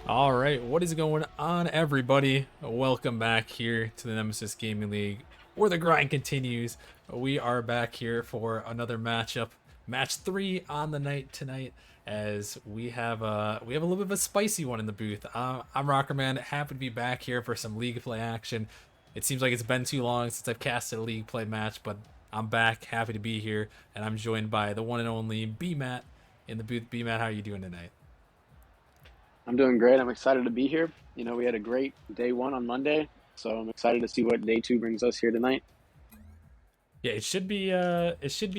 All right, what is going on, everybody? Welcome back here to the Nemesis Gaming League, where the grind continues. We are back here for another matchup, match 3 on the night tonight, as we have a little bit of a spicy one in the booth. I'm Rockerman, happy to be back here for some league play action. It seems like it's been too long since I've casted a league play match, but I'm back, happy to be here, and I'm joined by the one and only B-Matt in the booth. B-Matt, how are you doing tonight? I'm doing great. I'm excited to be here. We had a great day one on Monday, so I'm excited to see what day two brings us here tonight. Yeah, it should be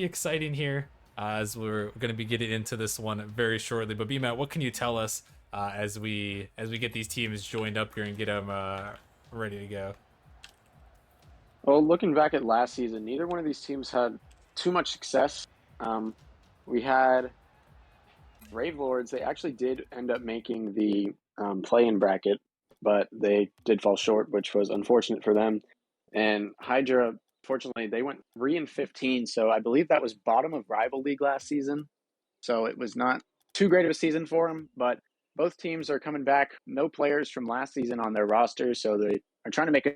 exciting here as we're going to be getting into this one very shortly. But B-Matt, what can you tell us as we get these teams joined up here and get them ready to go? Well, looking back at last season, neither one of these teams had too much success. Um, we had Gravelords. They actually did end up making the play-in bracket, but they did fall short, which was unfortunate for them. And Hydra, fortunately, they went 3-15, so I believe that was bottom of Rival League last season. So it was not too great of a season for them, but both teams are coming back. No players from last season on their rosters, so they are trying to make a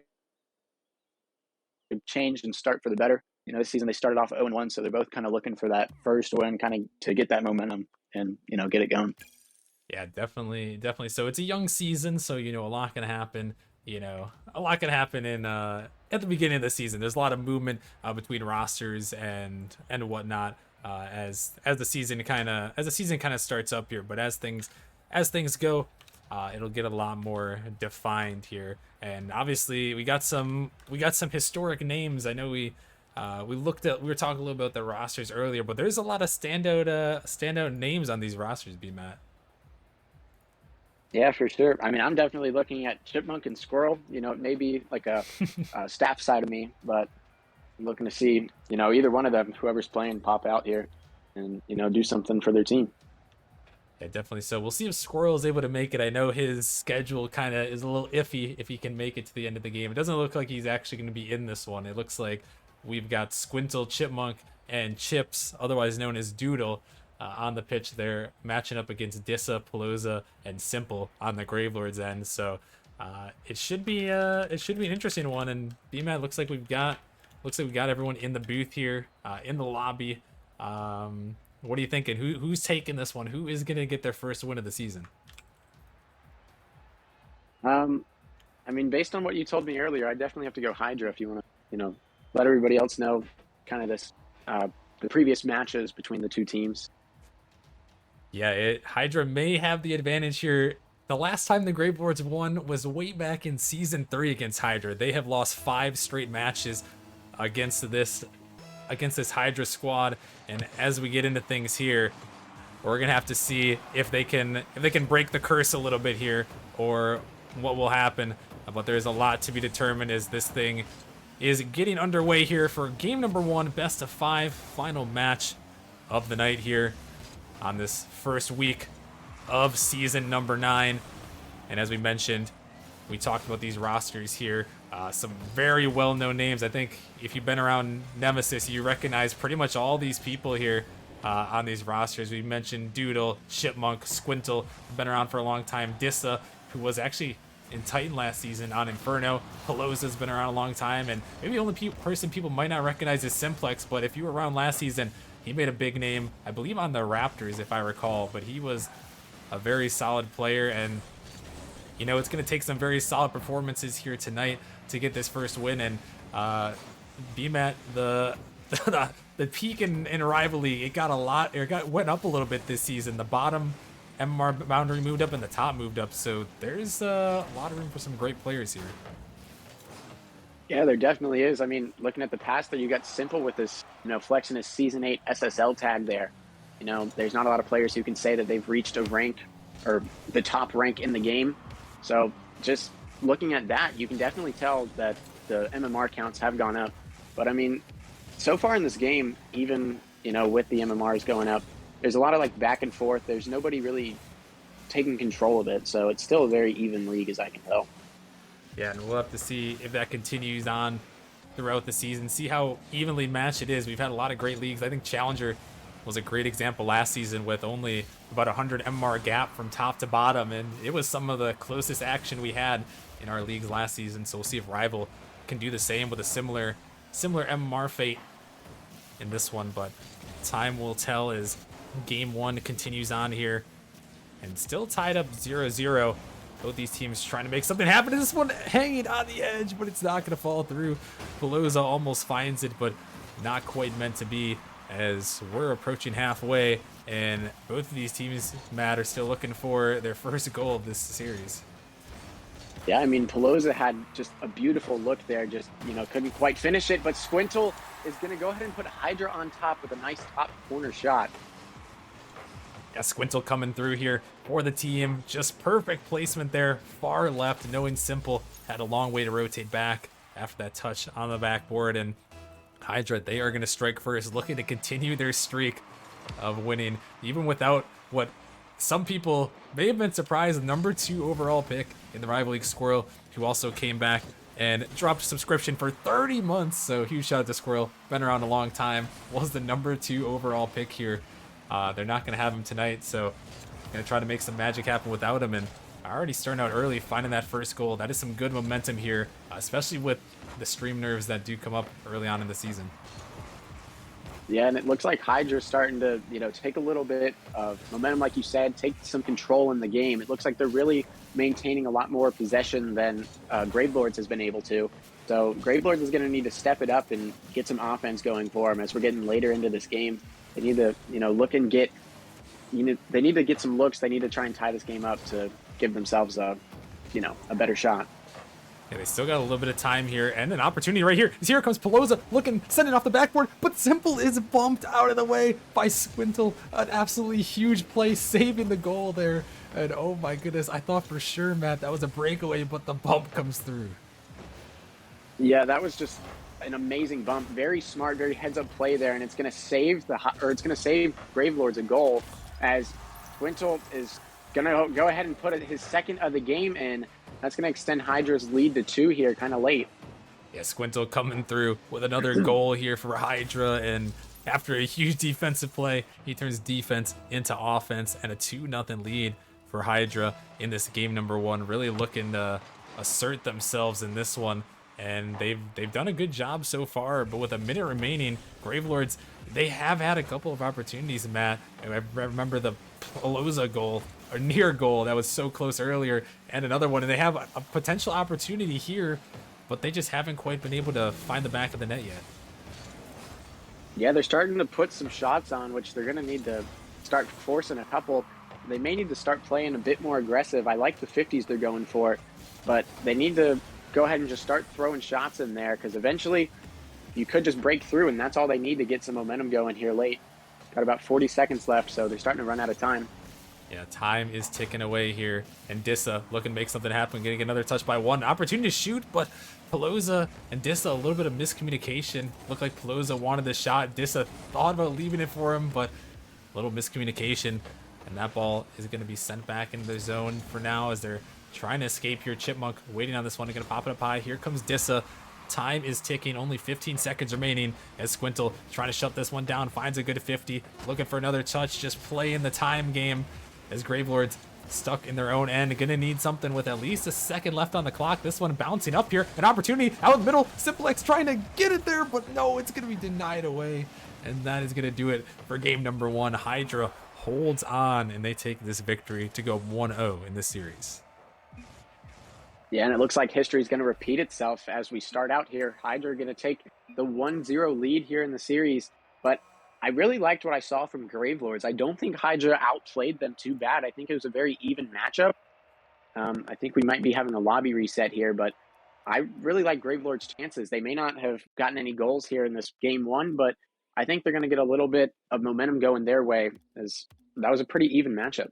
change and start for the better. This season they started off 0-1, so they're both kind of looking for that first win, kind of to get that momentum and get it going. Yeah, definitely, definitely. So it's a young season, so a lot can happen. A lot can happen in at the beginning of the season. There's a lot of movement between rosters and whatnot as the season kind of starts up here. But as things go, it'll get a lot more defined here. And obviously, we got some historic names. I know we were talking a little about the rosters earlier, but there's a lot of standout names on these rosters. B Matt. Yeah, for sure. I mean, I'm definitely looking at Chipmunk and Squirrel. It may be like a staff side of me, but I'm looking to see either one of them, whoever's playing, pop out here and do something for their team. Yeah, definitely. So we'll see if Squirrel is able to make it. I know his schedule kind of is a little iffy if he can make it to the end of the game. It doesn't look like he's actually going to be in this one. It looks like we've got Squintle, Chipmunk, and Chips, otherwise known as Doodle, on the pitch there, matching up against Dissa, Pelosa, and Simple on the Gravelords end. So it should be an interesting one. And BMAT looks like we got everyone in the booth here, in the lobby. What are you thinking? Who's taking this one? Who is gonna get their first win of the season? Um, I mean, based on what you told me earlier, I definitely have to go Hydra if you want to, let everybody else know kind of the previous matches between the two teams. Yeah, Hydra may have the advantage here. The last time the Gravelords won was way back in season 3 against Hydra. They have lost 5 straight matches against this Hydra squad, and as we get into things here, we're gonna have to see if they can break the curse a little bit here, or what will happen. But there's a lot to be determined as this thing is getting underway here for game number 1, best of 5, final match of the night here on this first week of season number 9. And as we mentioned, we talked about these rosters here. Some very well-known names. I think if you've been around Nemesis, you recognize pretty much all these people here on these rosters. We mentioned Doodle, Chipmunk, Squintle, been around for a long time. Dissa, who was actually in Titan last season on Inferno. Pelosa's been around a long time, and maybe the only person people might not recognize is Simplex, but if you were around last season, he made a big name, I believe on the Raptors, if I recall, but he was a very solid player, and it's going to take some very solid performances here tonight to get this first win. And BMAT, the peak in rivalry, went up a little bit this season. The bottom MMR boundary moved up and the top moved up, so there's a lot of room for some great players here. Yeah, there definitely is. I mean, looking at the past there, you got Simple with this, flexing his Season 8 SSL tag there. There's not a lot of players who can say that they've reached a rank or the top rank in the game. So just looking at that, you can definitely tell that the MMR counts have gone up. But I mean, so far in this game, even, with the MMRs going up, there's a lot of like back and forth. There's nobody really taking control of it. So it's still a very even league as I can tell. Yeah, and we'll have to see if that continues on throughout the season, see how evenly matched it is. We've had a lot of great leagues. I think Challenger was a great example last season with only about 100 MMR gap from top to bottom, and it was some of the closest action we had in our leagues last season. So we'll see if Rival can do the same with a similar MMR fate in this one, but time will tell as game one continues on here, and still tied up 0-0. Both these teams trying to make something happen. This one hanging on the edge, but it's not going to fall through. Pelosa almost finds it, but not quite meant to be, as we're approaching halfway, and both of these teams, Matt, are still looking for their first goal of this series. Yeah, I mean, Pelosa had just a beautiful look there, just, couldn't quite finish it, but Squintle is going to go ahead and put Hydra on top with a nice top corner shot. Yeah, Squintle coming through here for the team. Just perfect placement there. Far left, knowing Simple had a long way to rotate back after that touch on the backboard. And Hydra, they are going to strike first, looking to continue their streak of winning, even without what some people may have been surprised, number 2 overall pick in the Rival League, Squirrel, who also came back and dropped a subscription for 30 months. So huge shout out to Squirrel, been around a long time, was the number 2 overall pick here. They're not going to have him tonight, so going to try to make some magic happen without him. And already starting out early, finding that first goal. That is some good momentum here, especially with the stream nerves that do come up early on in the season. Yeah, and it looks like Hydra's starting to, take a little bit of momentum, like you said, take some control in the game. It looks like they're really maintaining a lot more possession than Gravelords has been able to. So Gravelords is going to need to step it up and get some offense going for them as we're getting later into this game. They need to, look and get, they need to get some looks. They need to try and tie this game up to give themselves a better shot. Yeah, they still got a little bit of time here, and an opportunity right here. Here comes Pelosa, looking, sending off the backboard, but Simple is bumped out of the way by Squintle. An absolutely huge play, saving the goal there. And oh my goodness, I thought for sure, Matt, that was a breakaway, but the bump comes through. Yeah, that was just an amazing bump. Very smart, very heads-up play there, and it's going to save Gravelords a goal, as Squintle is going to go ahead and put his second of the game in. That's going to extend Hydra's lead to 2 here kind of late. Yeah, Squintle coming through with another goal here for Hydra, and after a huge defensive play, he turns defense into offense, and a 2-0 lead for Hydra in this game number 1. Really looking to assert themselves in this one, and they've done a good job so far. But with a minute remaining, Gravelords, they have had a couple of opportunities, Matt. I remember the Pelosa goal, or near goal, that was so close earlier, and another one, and they have a potential opportunity here, but they just haven't quite been able to find the back of the net yet. Yeah, they're starting to put some shots on, which they're going to need to start forcing a couple. They may need to start playing a bit more aggressive. I like the 50s they're going for, but they need to go ahead and just start throwing shots in there, because eventually you could just break through, and that's all they need to get some momentum going here late. Got about 40 seconds left, so they're starting to run out of time. Yeah, time is ticking away here, and Dissa looking to make something happen, getting another touch by one. Opportunity to shoot, but Pelosa and Dissa, a little bit of miscommunication. Looked like Pelosa wanted the shot. Dissa thought about leaving it for him, but a little miscommunication, and that ball is going to be sent back into the zone for now as they're trying to escape here. Chipmunk waiting on this one. They're going to pop it up high. Here comes Dissa. Time is ticking, only 15 seconds remaining as Squintle trying to shut this one down, finds a good 50, looking for another touch, just playing the time game as Gravelords stuck in their own end. Gonna need something with at least a second left on the clock. This one bouncing up here, an opportunity out in the middle. Simplex trying to get it there, but no, it's gonna be denied away. And that is gonna do it for game number 1. Hydra holds on, and they take this victory to go 1-0 in this series. Yeah, and it looks like history is going to repeat itself as we start out here. Hydra are going to take the 1-0 lead here in the series, but I really liked what I saw from Gravelords. I don't think Hydra outplayed them too bad. I think it was a very even matchup. I think we might be having a lobby reset here, but I really like Gravelords' chances. They may not have gotten any goals here in this game 1, but I think they're going to get a little bit of momentum going their way, as that was a pretty even matchup.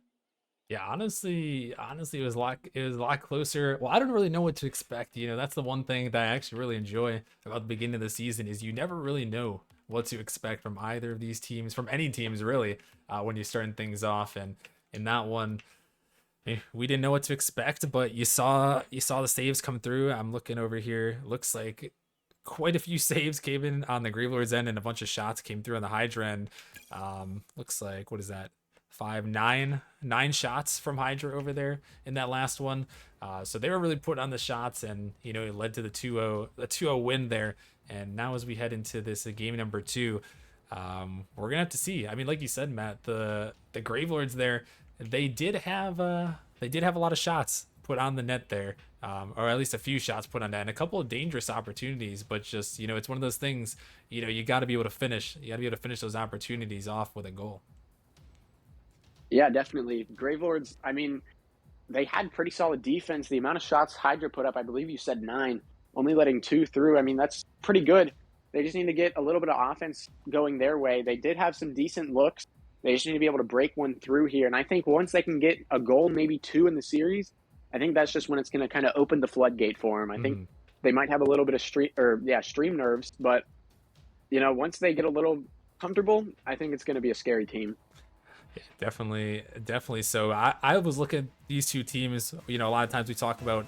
Yeah, honestly, it was a lot closer. Well, I don't really know what to expect. That's the one thing that I actually really enjoy about the beginning of the season, is you never really know what to expect from either of these teams, from any teams really, when you're starting things off. And in that one, we didn't know what to expect, but you saw the saves come through. I'm looking over here. Looks like quite a few saves came in on the Gravelords end, and a bunch of shots came through on the Hydra end. Looks like, what is that? Nine shots from Hydra over there in that last one. So they were really putting on the shots, and it led to the 2-0 win there. And now as we head into this game number 2, we're gonna have to see. I mean, like you said, Matt, the Gravelords there, they did have a lot of shots put on the net there, or at least a few shots put on net, and a couple of dangerous opportunities. But just it's one of those things. You got to be able to finish. You got to be able to finish those opportunities off with a goal. Yeah, definitely. Gravelords, I mean, they had pretty solid defense. The amount of shots Hydra put up, I believe you said 9, only letting 2 through. I mean, that's pretty good. They just need to get a little bit of offense going their way. They did have some decent looks. They just need to be able to break one through here. And I think once they can get a goal, maybe 2 in the series, I think that's just when it's going to kind of open the floodgate for them. I think they might have a little bit of stream nerves, but once they get a little comfortable, I think it's going to be a scary team. Definitely. So I was looking at these two teams. A lot of times we talk about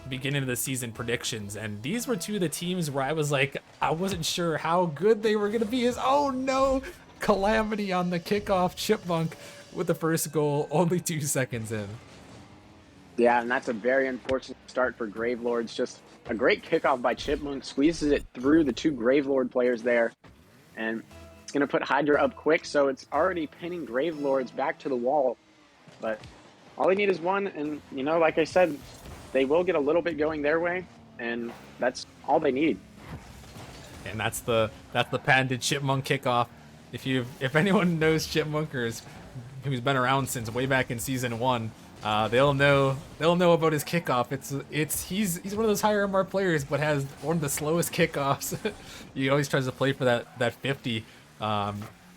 beginning of the season predictions, and these were two of the teams where I was like, I wasn't sure how good they were going to be. Oh no, calamity on the kickoff. Chipmunk with the first goal, only 2 seconds in. Yeah, and that's a very unfortunate start for Gravelords. Just a great kickoff by Chipmunk, squeezes it through the 2 Gravelord players there, and it's going to put Hydra up quick, so it's already pinning Gravelords back to the wall. But all they need is one, and like I said, they will get a little bit going their way, and that's all they need. And that's the patented Chipmunk kickoff. If anyone knows Chipmunk or who's been around since way back in season 1, they'll know about his kickoff. He's one of those higher MR players, but has one of the slowest kickoffs. He always tries to play for that 50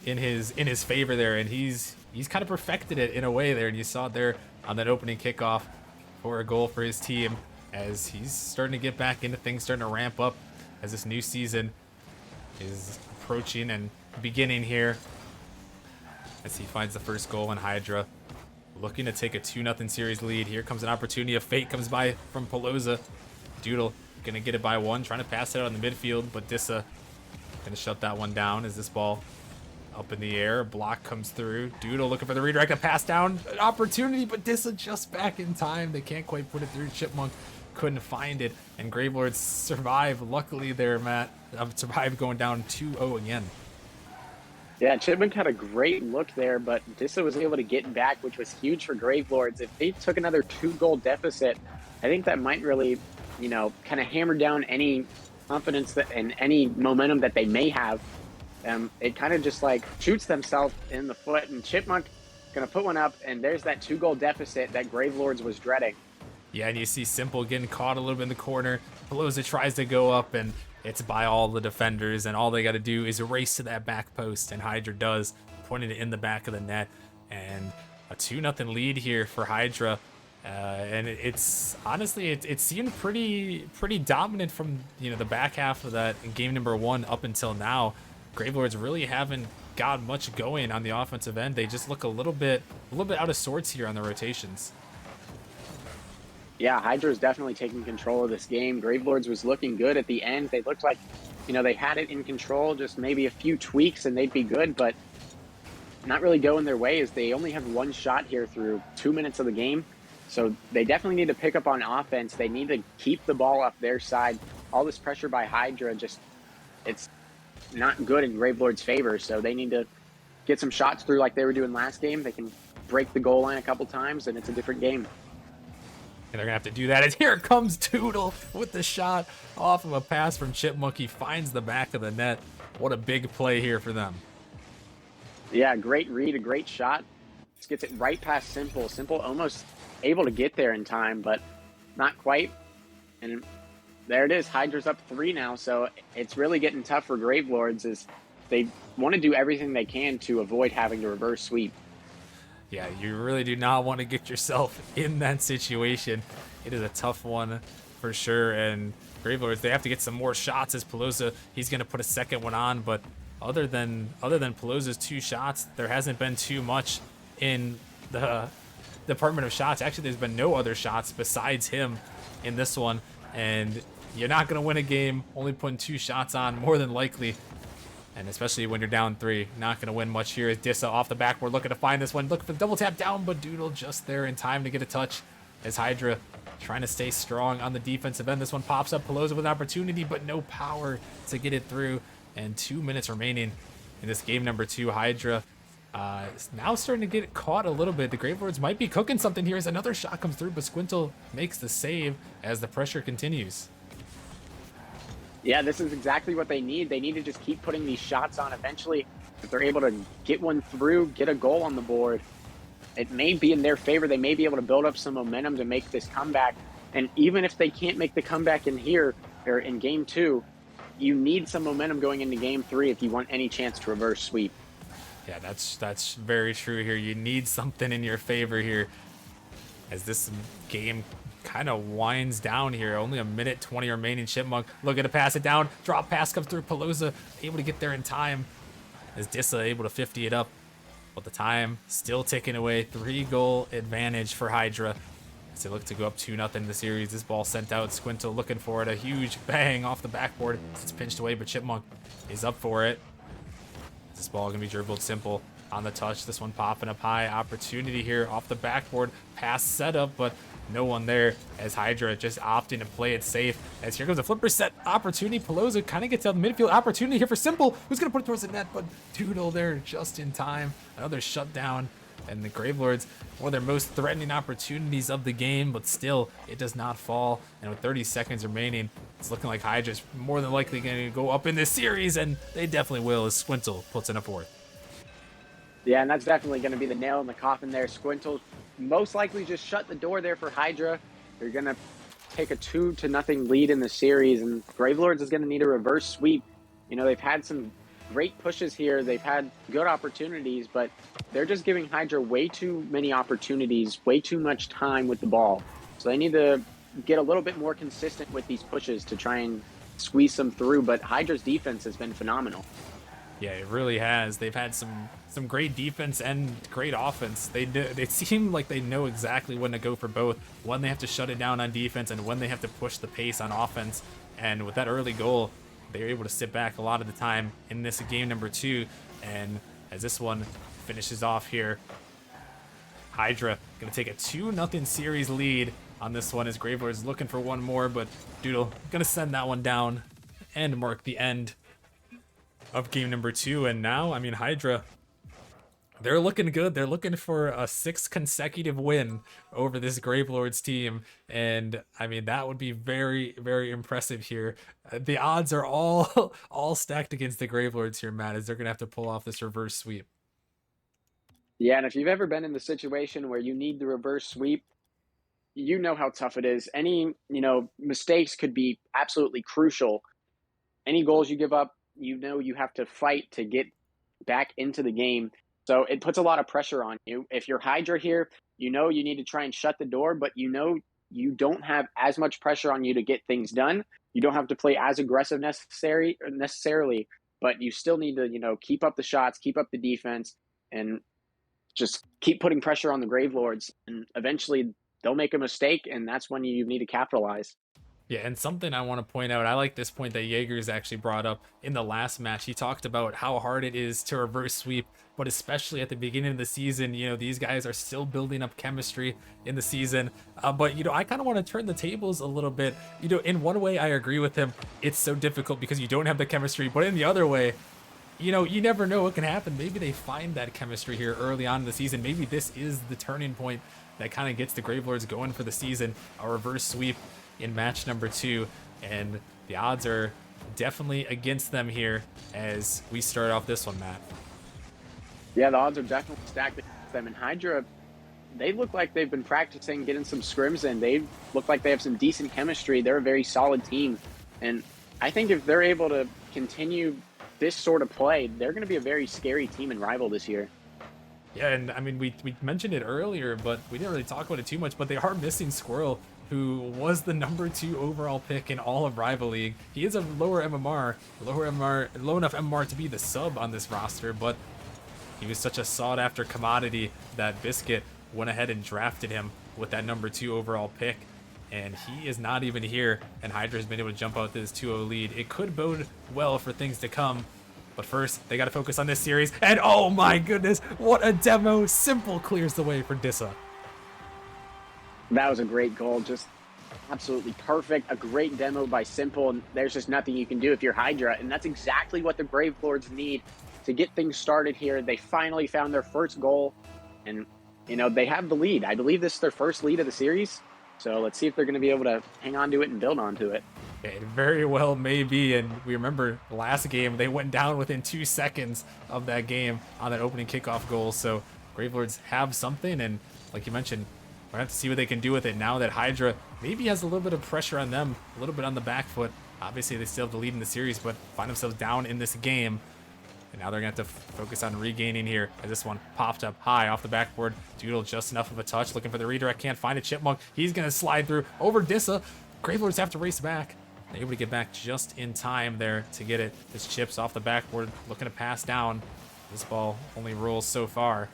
in his favor there, and he's kind of perfected it in a way there. And you saw it there on that opening kickoff for a goal for his team, as he's starting to get back into things, starting to ramp up as this new season is approaching and beginning here. As he finds the first goal in Hydra, looking to take a 2-0 series lead. Here comes an opportunity. A fake comes by from Pelosa. Doodle gonna get it by 1, trying to pass it out in the midfield, but Dissa gonna shut that one down as this ball up in the air. A block comes through. Doodle looking for the redirect, a pass down. An opportunity, but Dissa just back in time. They can't quite put it through. Chipmunk couldn't find it, and Gravelords survive. Luckily there, Matt, survived going down 2-0 again. Yeah, Chipmunk had a great look there, but Dissa was able to get back, which was huge for Gravelords. If they took another 2-goal deficit, I think that might really, kind of hammer down any confidence and any momentum that they may have. It kind of just shoots themselves in the foot, and Chipmunk gonna put one up, and there's that 2-goal deficit that Gravelords was dreading. Yeah, and you see Simple getting caught a little bit in the corner. Pelosa tries to go up, and it's by all the defenders, and all they got to do is race to that back post, and Hydra does, pointing it in the back of the net, and a 2-0 lead here for Hydra. And it's honestly, it seemed pretty dominant from the back half of that game number 1 up until now. Gravelords really haven't got much going on the offensive end. They just look a little bit out of sorts here on the rotations. Yeah, Hydra is definitely taking control of this game. Gravelords was looking good at the end. They looked like, they had it in control, just maybe a few tweaks and they'd be good, but not really going their way, as they only have 1 shot here through 2 minutes of the game. So they definitely need to pick up on offense. They need to keep the ball up their side. All this pressure by Hydra, it's not good in Gravelords' favor, so they need to get some shots through like they were doing last game. They can break the goal line a couple times, and it's a different game. And they're going to have to do that, as here comes Doodle with the shot off of a pass from Chipmunk. He finds the back of the net. What a big play here for them. Yeah, great read, a great shot. Just gets it right past Simple. Simple almost able to get there in time, but not quite. And there it is. Hydra's up 3 now, so it's really getting tough for Gravelords, as they want to do everything they can to avoid having to reverse sweep. Yeah, you really do not want to get yourself in that situation. It is a tough one for sure, and Gravelords, they have to get some more shots, as Pelosa, he's going to put a second one on, but other than Pelosa's 2 shots, there hasn't been too much in the department of shots. Actually, there's been no other shots besides him in this one, and you're not going to win a game only putting 2 shots on, more than likely. And especially when you're down 3, not going to win much here. Dissa off the backboard looking to find this one. Looking for the double tap down, but Doodle just there in time to get a touch as Hydra trying to stay strong on the defensive end. This one pops up. Pelosa with an opportunity, but no power to get it through. And 2 minutes remaining in this game number 2. Hydra is now starting to get caught a little bit. The Gravelords might be cooking something here as another shot comes through, but Squintle makes the save as the pressure continues. Yeah, this is exactly what they need. They need to just keep putting these shots on. Eventually, if they're able to get one through, get a goal on the board, it may be in their favor. They may be able to build up some momentum to make this comeback. And even if they can't make the comeback in here, or in game 2, you need some momentum going into game 3 if you want any chance to reverse sweep. Yeah, that's very true here. You need something in your favor here as this game kind of winds down here. Only 1:20 remaining. Chipmunk looking to pass it down. Drop pass comes through. Pelosa able to get there in time as Dissa able to 50 it up. But the time still ticking away. 3-goal advantage for Hydra as they look to go up 2-0 in the series. This ball sent out. Squintle looking for it. A huge bang off the backboard. It's pinched away, but Chipmunk is up for it. This ball gonna be dribbled simple on the touch. This one popping up high. Opportunity here off the backboard. Pass setup, but no one there as Hydra just opting to play it safe. As here comes a flipper set opportunity. Pelosa kind of gets out the midfield. Opportunity here for Simple, who's going to put it towards the net, but Doodle there just in time. Another shutdown. And the Gravelords, one of their most threatening opportunities of the game, but still, it does not fall. And with 30 seconds remaining, it's looking like Hydra's more than likely going to go up in this series, and they definitely will as Squintle puts in a 4th. Yeah, and that's definitely going to be the nail in the coffin there. Squintle most likely just shut the door there for Hydra. They're going to take a 2-0 lead in the series, and Gravelords is going to need a reverse sweep. You know, they've had some great pushes here. They've had good opportunities, but they're just giving Hydra way too many opportunities, way too much time with the ball. So they need to get a little bit more consistent with these pushes to try and squeeze them through, but Hydra's defense has been phenomenal. Yeah, it really has. They've had some great defense and great offense. They seem like they know exactly when to go for both, when they have to shut it down on defense and when they have to push the pace on offense. And with that early goal, they were able to sit back a lot of the time in this game number 2. And as this one finishes off here, Hydra going to take a 2-0 series lead on this one as Gravelords looking for one more, but Doodle going to send that one down and mark the end of game number 2. And now, I mean, Hydra, they're looking good. They're looking for a 6th consecutive win over this Gravelords team. And I mean, that would be very, very impressive here. The odds are all stacked against the Gravelords here, Matt, as they're going to have to pull off this reverse sweep. Yeah, and if you've ever been in the situation where you need the reverse sweep, you know how tough it is. Any, mistakes could be absolutely crucial. Any goals you give up, you have to fight to get back into the game. So it puts a lot of pressure on you. If you're Hydra here, you need to try and shut the door, but you don't have as much pressure on you to get things done. You don't have to play as aggressive necessarily, but you still need to, keep up the shots, keep up the defense, and just keep putting pressure on the Gravelords. And eventually they'll make a mistake, and that's when you need to capitalize. Yeah, and something I want to point out, I like this point that Jaegers actually brought up in the last match. He talked about how hard it is to reverse sweep, but especially at the beginning of the season, these guys are still building up chemistry in the season. But, I kind of want to turn the tables a little bit. In one way, I agree with him. It's so difficult because you don't have the chemistry, but in the other way, you never know what can happen. Maybe they find that chemistry here early on in the season. Maybe this is the turning point that kind of gets the Gravelords going for the season, a reverse sweep in match number 2, and the odds are definitely against them here as we start off this one, Matt. Yeah, the odds are definitely stacked against them. And Hydra, they look like they've been practicing, getting some scrims in. They look like they have some decent chemistry. They're a very solid team. And I think if they're able to continue this sort of play, they're going to be a very scary team and rival this year. Yeah, and I mean, we mentioned it earlier, but we didn't really talk about it too much, but they are missing Squirrel, who was the number 2 overall pick in all of Rival League. He is a low enough MMR to be the sub on this roster, but he was such a sought-after commodity that Biscuit went ahead and drafted him with that number 2 overall pick. and he is not even here, and Hydra has been able to jump out this 2-0 lead. It could bode well for things to come, but first, they got to focus on this series, and oh my goodness, what a demo. Simple clears the way for Dissa. That was a great goal, just absolutely perfect. A great demo by Simple, and there's just nothing you can do if you're Hydra, and that's exactly what the Gravelords need to get things started here. They finally found their first goal, and, you know, they have the lead. I believe this is their first lead of the series, so let's see if they're going to be able to hang on to it and build onto it. It very well may be, and we remember last game, they went down within 2 seconds of that game on that opening kickoff goal, so Gravelords have something, and like you mentioned, we're going to have to see what they can do with it now that Hydra maybe has a little bit of pressure on them, a little bit on the back foot. Obviously, they still have the lead in the series, but find themselves down in this game. And now they're going to have to focus on regaining here, as this one popped up high off the backboard. Doodle just enough of a touch, looking for the redirect, can't find a Chipmunk. He's going to slide through over Dissa. Gravelords have to race back. They're able to get back just in time there to get it. This Chips off the backboard, looking to pass down. This ball only rolls so far.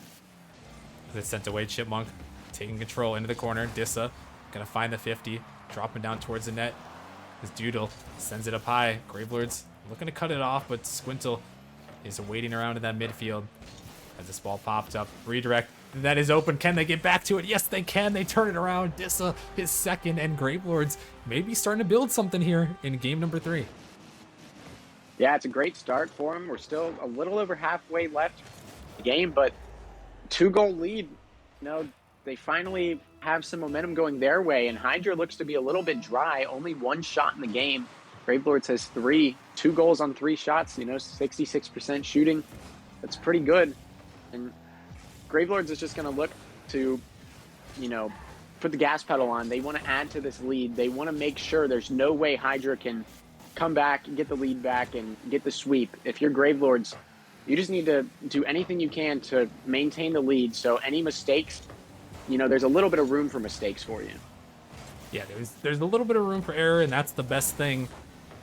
It's sent away. Chipmunk taking control into the corner. Dissa gonna find the 50, dropping down towards the net. This Doodle sends it up high. Gravelords looking to cut it off, but Squintle is waiting around in that midfield as this ball popped up. Redirect, that is open. Can they get back to it? Yes, they can. They turn it around. Dissa, his second, and Gravelords maybe starting to build something here in game number 3. Yeah, it's a great start for them. We're still a little over halfway left in the game, but 2-goal lead. You know, they finally have some momentum going their way, and Hydra looks to be a little bit dry. Only 1 shot in the game. Gravelords has 3, 2 goals on 3 shots, you know, 66% shooting. That's pretty good. And Gravelords is just going to look to, you know, put the gas pedal on. They want to add to this lead. They want to make sure there's no way Hydra can come back and get the lead back and get the sweep. If you're Gravelords, you just need to do anything you can to maintain the lead. So any mistakes, you know, there's a little bit of room for mistakes for you. Yeah, there's a little bit of room for error, and that's the best thing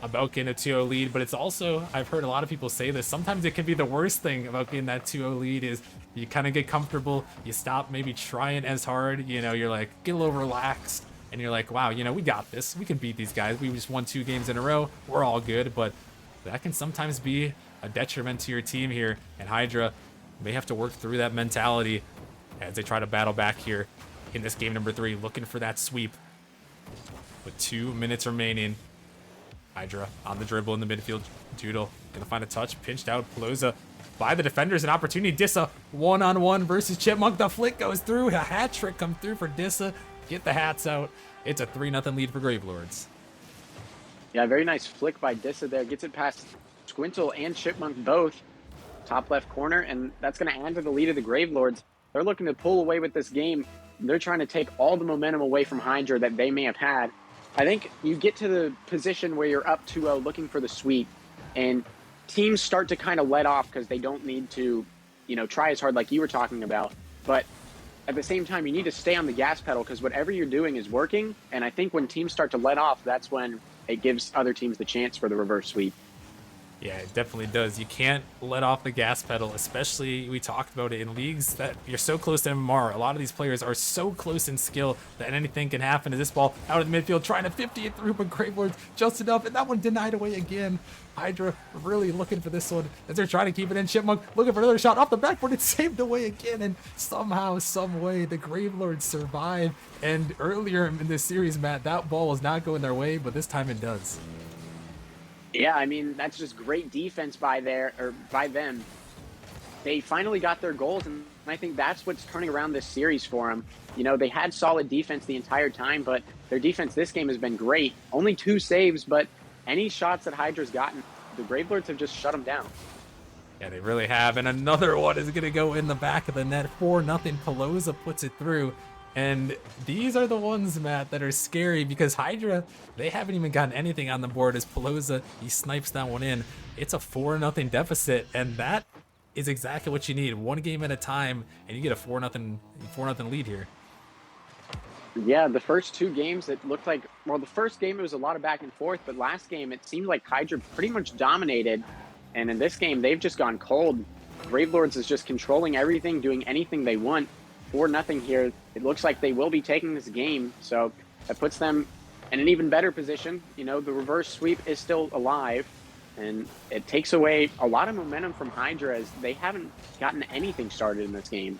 about getting a 2-0 lead, but it's also, I've heard a lot of people say this, sometimes it can be the worst thing about getting that 2-0 lead is you kind of get comfortable, you stop maybe trying as hard, you know, you're like, get a little relaxed, and you're like, wow, you know, we got this, we can beat these guys, we just won 2 games in a row, we're all good, but that can sometimes be a detriment to your team here, and Hydra may have to work through that mentality as they try to battle back here in this game number 3, looking for that sweep. With 2 minutes remaining, Hydra on the dribble in the midfield. Doodle gonna find a touch, pinched out. Pelosa by the defenders, an opportunity. Dissa one-on-one versus Chipmunk. The flick goes through. A hat trick comes through for Dissa. Get the hats out. It's a 3-0 lead for Gravelords. Yeah, very nice flick by Dissa there. Gets it past Squintle and Chipmunk both. Top left corner, and that's going to add to the lead of the Gravelords. They're looking to pull away with this game. They're trying to take all the momentum away from Hydra that they may have had. I think you get to the position where you're up 2-0 looking for the sweep, and teams start to kind of let off because they don't need to, you know, try as hard like you were talking about. But at the same time, you need to stay on the gas pedal because whatever you're doing is working. And I think when teams start to let off, that's when it gives other teams the chance for the reverse sweep. Yeah, it definitely does. You can't let off the gas pedal, especially we talked about it in leagues that you're so close to MMR. A lot of these players are so close in skill that anything can happen. To this ball out of the midfield, trying to 50 it through, but Gravelords just enough, and that one denied away again. Hydra really looking for this one as they're trying to keep it in. Chipmunk looking for another shot off the backboard. It's saved away again, and somehow, some way, the Gravelords survive. And earlier in this series, Matt, that ball was not going their way, but this time it does. Yeah, I mean, that's just great defense by them. They finally got their goals, and I think that's what's turning around this series for them. You know, they had solid defense the entire time, but their defense this game has been great. Only 2 saves, but any shots that Hydra's gotten, the Gravelords have just shut them down. Yeah, they really have, and another one is going to go in the back of the net. 4-0, Pelosa puts it through. And these are the ones, Matt, that are scary because Hydra, they haven't even gotten anything on the board as Pelosa, he snipes that one in. It's a 4-0 deficit, and that is exactly what you need. 1 game at a time, and you get a 4-0 lead here. Yeah, the first 2 games, it looked like, well, the first game, it was a lot of back and forth, but last game, it seemed like Hydra pretty much dominated. And in this game, they've just gone cold. Gravelords is just controlling everything, doing anything they want. 4-0 here. It looks like they will be taking this game. So That puts them in an even better position. You know, the reverse sweep is still alive, and it takes away a lot of momentum from Hydra as they haven't gotten anything started in this game.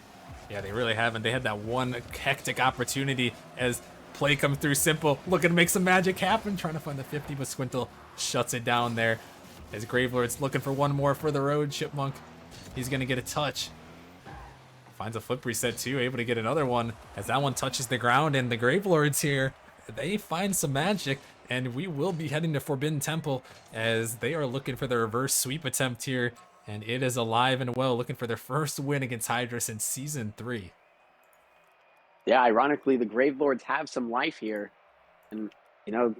Yeah, they really haven't. They had that one hectic opportunity as play comes through simple, looking to make some magic happen, trying to find the 50, but Squintle shuts it down there. As Gravelords looking for one more for the road, Chipmunk, he's going to get a touch. Finds a flip reset too, able to get another one as that one touches the ground, and the Gravelords here, they find some magic, and we will be heading to Forbidden Temple as they are looking for the reverse sweep attempt here, and it is alive and well, looking for their first win against Hydra since Season 3. Yeah, ironically, the Gravelords have some life here, and, you know,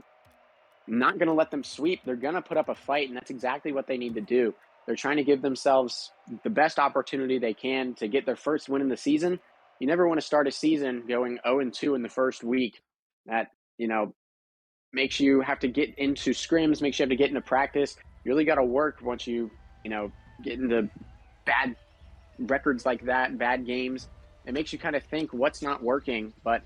not going to let them sweep. They're going to put up a fight, and that's exactly what they need to do. They're trying to give themselves the best opportunity they can to get their first win in the season. You never want to start a season going 0-2 in the first week. That, you know, makes you have to get into scrims, makes you have to get into practice. You really got to work once you know, get into bad records like that, bad games. It makes you kind of think what's not working. But,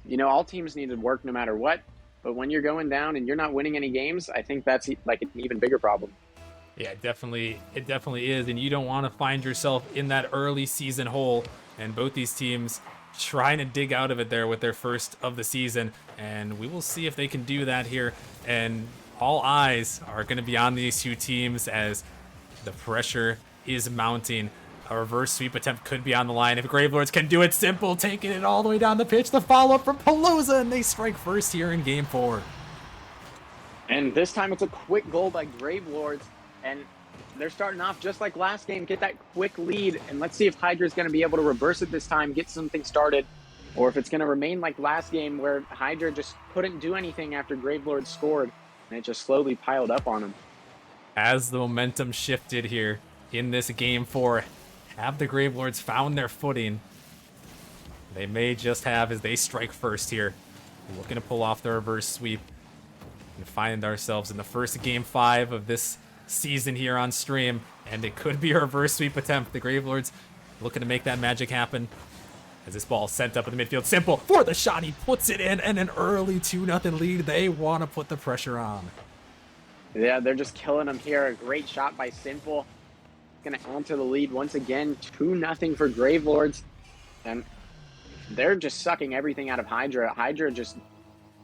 you know, all teams need to work no matter what. But when you're going down and you're not winning any games, I think that's like an even bigger problem. Yeah, it definitely is, and you don't want to find yourself in that early season hole, and both these teams trying to dig out of it there with their first of the season, and we will see if they can do that here, and all eyes are going to be on these two teams as the pressure is mounting. A reverse sweep attempt could be on the line if Gravelords can do it simple, taking it all the way down the pitch. The follow-up from Palooza, and they strike first here in Game 4. And this time it's a quick goal by Gravelords, and they're starting off just like last game, get that quick lead, and let's see if Hydra's going to be able to reverse it this time, get something started, or if it's going to remain like last game where Hydra just couldn't do anything after Gravelords scored, and it just slowly piled up on them. As the momentum shifted here in this Game 4, have the Gravelords found their footing? They may just have as they strike first here, looking to pull off the reverse sweep and find ourselves in the first Game 5 of this season here on stream, and it could be a reverse sweep attempt. The Gravelords looking to make that magic happen as this ball is sent up in the midfield. Simple for the shot, he puts it in, and an early 2-0 lead. They want to put the pressure on. Yeah, they're just killing them here. A great shot by Simple. Going to add to the lead once again. 2-0 for Gravelords, and they're just sucking everything out of Hydra. Hydra just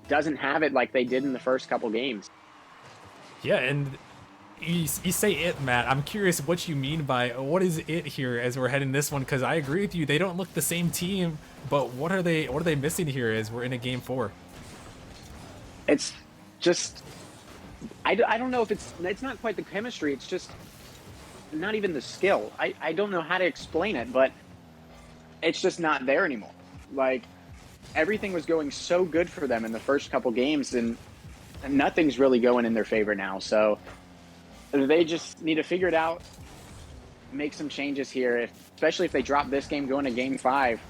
doesn't have it like they did in the first couple games. Yeah, and you say it, Matt. I'm curious what you mean by what is it here as we're heading this one, because I agree with you. They don't look the same team, but what are they missing here as we're in a Game 4? It's just I don't know if it's not quite the chemistry. It's just not even the skill. I don't know how to explain it, but it's just not there anymore. Like, everything was going so good for them in the first couple games, and nothing's really going in their favor now. So they just need to figure it out, make some changes here, especially if they drop this game going to Game 5.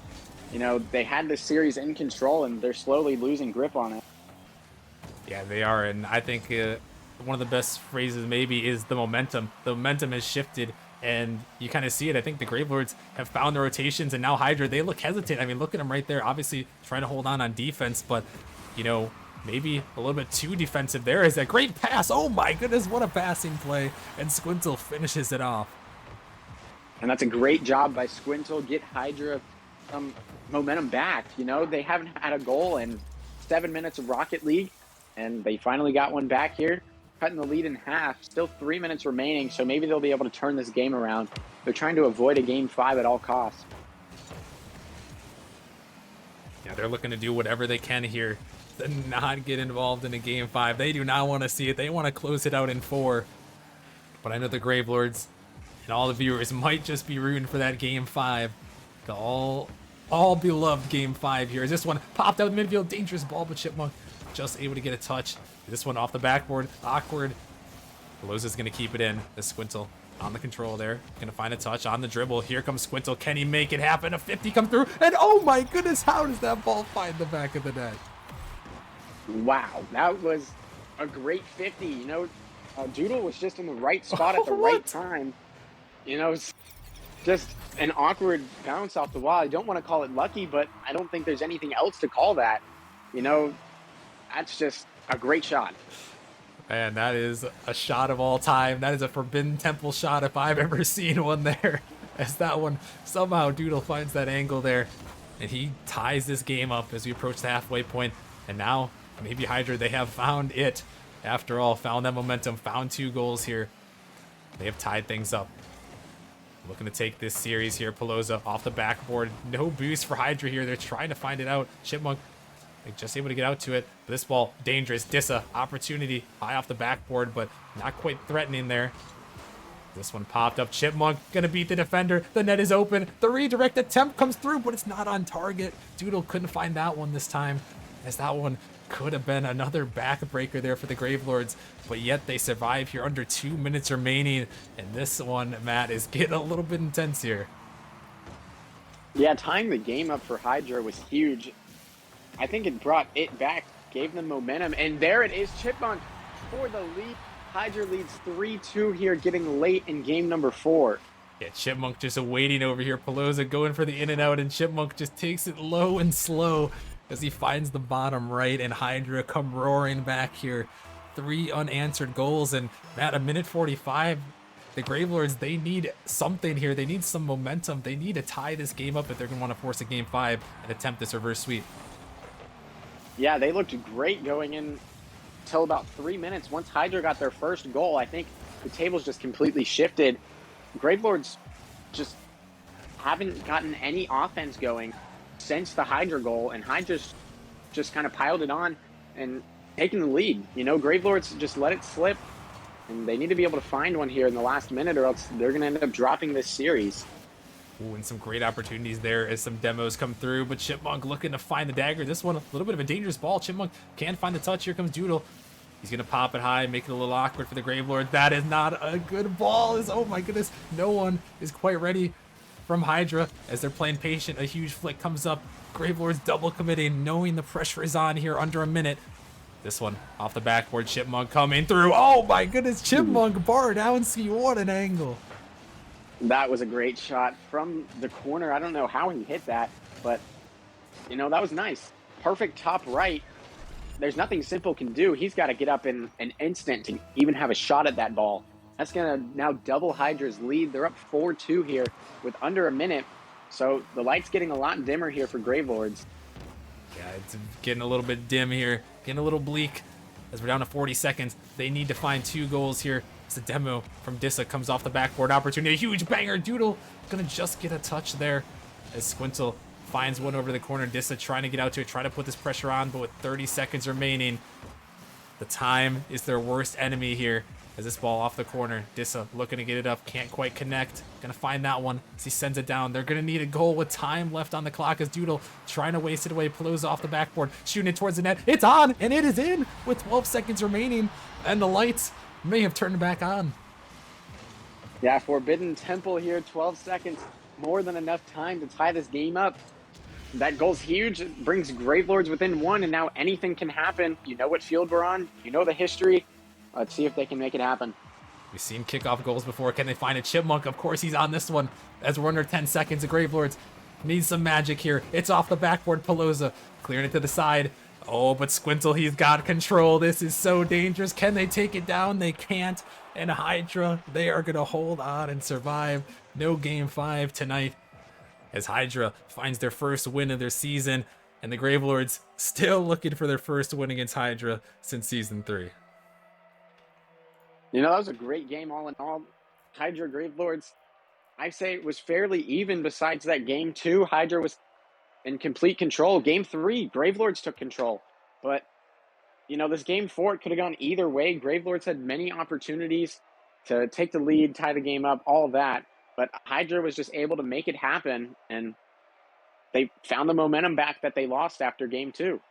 You know, they had this series in control, and they're slowly losing grip on it. Yeah, they are, and I think one of the best phrases maybe is the momentum. The momentum has shifted, and you kind of see it. I think the Gravelords have found the rotations, and now Hydra, they look hesitant. I mean, look at them right there, obviously trying to hold on defense, but, you know, maybe a little bit too defensive there. Is that great pass? Oh my goodness, what a passing play, and Squintle finishes it off. And that's a great job by Squintle. Get Hydra momentum back. You know, they haven't had a goal in 7 minutes of Rocket League, and they finally got one back here, cutting the lead in half. Still 3 minutes remaining, so maybe they'll be able to turn this game around. They're trying to avoid a Game 5 at all costs. Yeah, they're looking to do whatever they can here to not get involved in a Game 5. They do not want to see it. They want to close it out in 4. But I know the Gravelords and all the viewers might just be rooting for that Game 5. The all beloved Game 5 here. As this one popped out in midfield, dangerous ball, but Chipmunk just able to get a touch. This one off the backboard, awkward. Palooza's gonna keep it in. The Squintle on the control there, gonna find a touch on the dribble. Here comes Squintle. Can he make it happen? A 50 come through, and oh my goodness, how does that ball find the back of the net? Wow, that was a great 50. You know, Doodle was just in the right spot at the right time. You know, it's just an awkward bounce off the wall. I don't want to call it lucky, but I don't think there's anything else to call that. You know, That's just a great shot. Man, that is a shot of all time. That is a Forbidden Temple shot if I've ever seen one there. As that one, somehow Doodle finds that angle there. And he ties this game up as we approach the halfway point. And now, maybe Hydra, they have found it. After all, found that momentum, found 2 goals here. They have tied things up. Looking to take this series here. Pelosa off the backboard. No boost for Hydra here. They're trying to find it out. Chipmunk, they're just able to get out to it. But this ball, dangerous. Dissa, opportunity. High off the backboard, but not quite threatening there. This one popped up. Chipmunk gonna beat the defender. The net is open. The redirect attempt comes through, but it's not on target. Doodle couldn't find that one this time, as that one could have been another backbreaker there for the Gravelords, but yet they survive here under 2 minutes remaining. And this one, Matt, is getting a little bit intense here. Yeah, tying the game up for Hydra was huge. I think it brought it back, gave them momentum, and there it is, Chipmunk for the lead. Hydra leads 3-2 here, getting late in game number 4. Yeah, Chipmunk just waiting over here. Pelosa going for the in and out, and Chipmunk just takes it low and slow as he finds the bottom right, and Hydra come roaring back here. 3 unanswered goals, and at a minute 45, the Gravelords, they need something here. They need some momentum. They need to tie this game up if they're going to want to force a game 5 and attempt this reverse sweep. Yeah, they looked great going in till about 3 minutes. Once Hydra got their first goal, I think the tables just completely shifted. Gravelords just haven't gotten any offense going since the Hydra goal, and Hydra's just kind of piled it on and taken the lead. You know, Gravelords just let it slip, and they need to be able to find one here in the last minute, or else they're going to end up dropping this series. Ooh, and some great opportunities there as some demos come through, but Chipmunk looking to find the dagger. This one, a little bit of a dangerous ball. Chipmunk can't find the touch. Here comes Doodle. He's going to pop it high, make it a little awkward for the Gravelord. That is not a good ball. Oh my goodness. No one is quite ready from Hydra as they're playing patient. A huge flick comes up. Gravelord's double committing, knowing the pressure is on here under a minute. This one off the backboard. Chipmunk coming through. Oh my goodness. Chipmunk bar down. See what an angle. That was a great shot from the corner. I don't know how he hit that, but, you know, that was nice. Perfect top right. There's nothing Simple can do. He's got to get up in an instant to even have a shot at that ball. That's going to now double Hydra's lead. They're up 4-2 here with under a minute. So the light's getting a lot dimmer here for Gravelords. Yeah, it's getting a little bit dim here, getting a little bleak as we're down to 40 seconds. They need to find 2 goals here. It's a demo from Dissa, comes off the backboard opportunity. A huge banger. Doodle gonna just get a touch there as Squintle finds one over the corner. Dissa trying to get out to it, try to put this pressure on, but with 30 seconds remaining, the time is their worst enemy here. As this ball off the corner, Dissa looking to get it up, can't quite connect. Gonna find that one as he sends it down. They're gonna need a goal with time left on the clock as Doodle trying to waste it away. Pelosa off the backboard, shooting it towards the net. It's on, and it is in with 12 seconds remaining, and the lights may have turned back on. Yeah, Forbidden Temple here, 12 seconds, more than enough time to tie this game up. That goal's huge. It brings Gravelords within 1, and now anything can happen. You know what field we're on. You know the history. Let's see if they can make it happen. We've seen kickoff goals before. Can they find a Chipmunk? Of course he's on this one. As we're under 10 seconds, the Gravelords need some magic here. It's off the backboard. Pelosa clearing it to the side. Oh, but Squintle, he's got control. This is so dangerous. Can they take it down? They can't. And Hydra, they are going to hold on and survive. No game 5 tonight as Hydra finds their first win of their season. And the Gravelords still looking for their first win against Hydra since Season 3. You know, that was a great game all in all. Hydra Gravelords, I say it was fairly even besides that game 2. Hydra was in complete control. Game 3, Gravelords took control. But, you know, this game 4, it could have gone either way. Gravelords had many opportunities to take the lead, tie the game up, all of that. But Hydra was just able to make it happen, and they found the momentum back that they lost after game 2.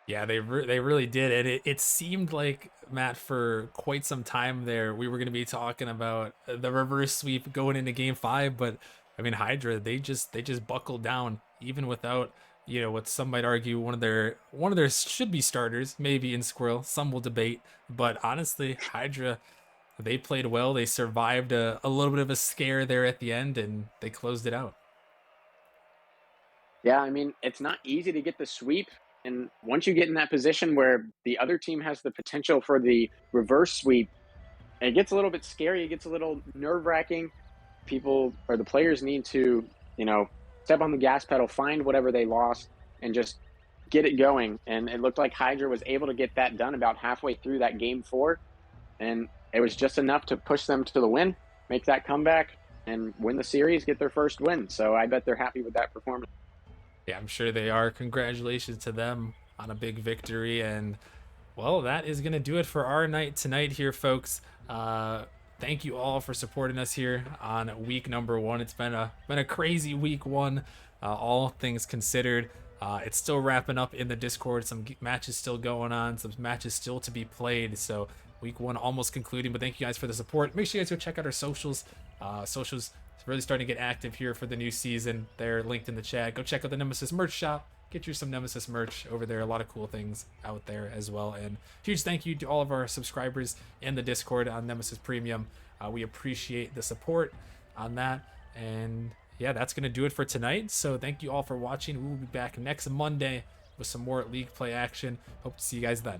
Yeah, they really did. And it seemed like, Matt, for quite some time there, we were going to be talking about the reverse sweep going into game 5. But, I mean, Hydra, they just buckled down, even without, you know, what some might argue one of their should be starters, maybe in Squirrel. Some will debate. But honestly, Hydra, they played well. They survived a little bit of a scare there at the end, and they closed it out. Yeah, I mean, it's not easy to get the sweep And once you get in that position where the other team has the potential for the reverse sweep, it gets a little bit scary. It gets a little nerve-wracking. People or the players need to, step on the gas pedal, find whatever they lost, and just get it going. And it looked like Hydra was able to get that done about halfway through that game 4. And it was just enough to push them to the win, make that comeback, and win the series, get their first win. So I bet they're happy with that performance. Yeah, I'm sure they are. Congratulations to them on a big victory. And, well, that is going to do it for our night tonight here, folks. Thank you all for supporting us here on week number 1. It's been a crazy week 1, all things considered. It's still wrapping up in the Discord. Some matches still going on. Some matches still to be played. So week 1 almost concluding. But thank you guys for the support. Make sure you guys go check out our socials. Socials really starting to get active here for the new season. They're linked in the chat. Go check out the Nemesis merch shop. Get you some Nemesis merch over there. A lot of cool things out there as well. And huge thank you to all of our subscribers in the Discord on Nemesis Premium. We appreciate the support on that. And yeah, that's going to do it for tonight. So thank you all for watching. We will be back next Monday with some more league play action. Hope to see you guys then.